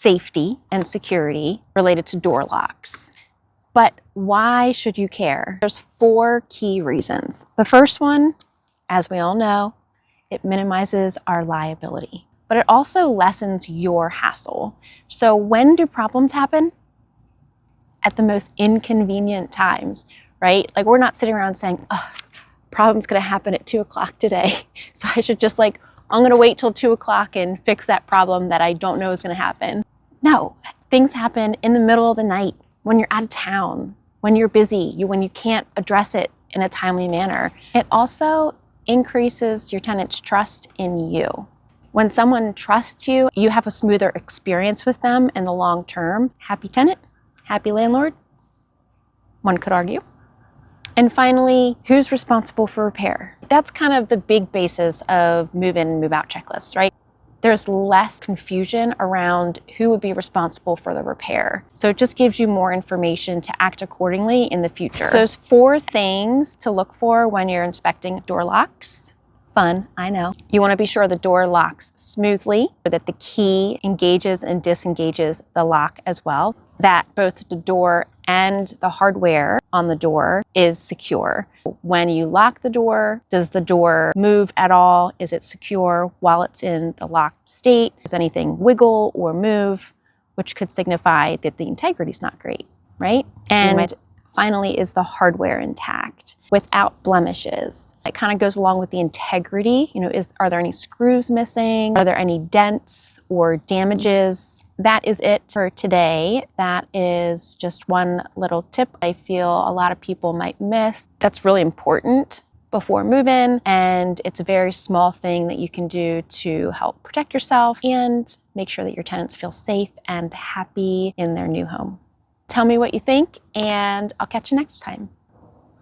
safety and security related to door locks. But why should you care? There's 4 key reasons. The first one, as we all know, it minimizes our liability, but it also lessens your hassle. So when do problems happen? At the most inconvenient times, right? Like, we're not sitting around saying, oh, problem's gonna happen at 2 o'clock today. So I should just I'm gonna wait till 2 o'clock and fix that problem that I don't know is gonna happen. No, things happen in the middle of the night, when you're out of town, when you're busy, when you can't address it in a timely manner. It also increases your tenant's trust in you. When someone trusts you, you have a smoother experience with them in the long term. Happy tenant, happy landlord, one could argue. And finally, who's responsible for repair? That's kind of the big basis of move-in and move-out checklists, right? There's less confusion around who would be responsible for the repair. So it just gives you more information to act accordingly in the future. So there's 4 things to look for when you're inspecting door locks. Fun, I know. You want to be sure the door locks smoothly, that the key engages and disengages the lock as well, that both the door and the hardware on the door is secure. When you lock the door, does the door move at all? Is it secure while it's in the locked state? Does anything wiggle or move, which could signify that the integrity is not great, right? And finally, is the hardware intact without blemishes? It kind of goes along with the integrity. Are there any screws missing? Are there any dents or damages? That is it for today. That is just one little tip I feel a lot of people might miss. That's really important before move-in, and it's a very small thing that you can do to help protect yourself and make sure that your tenants feel safe and happy in their new home. Tell me what you think, and I'll catch you next time.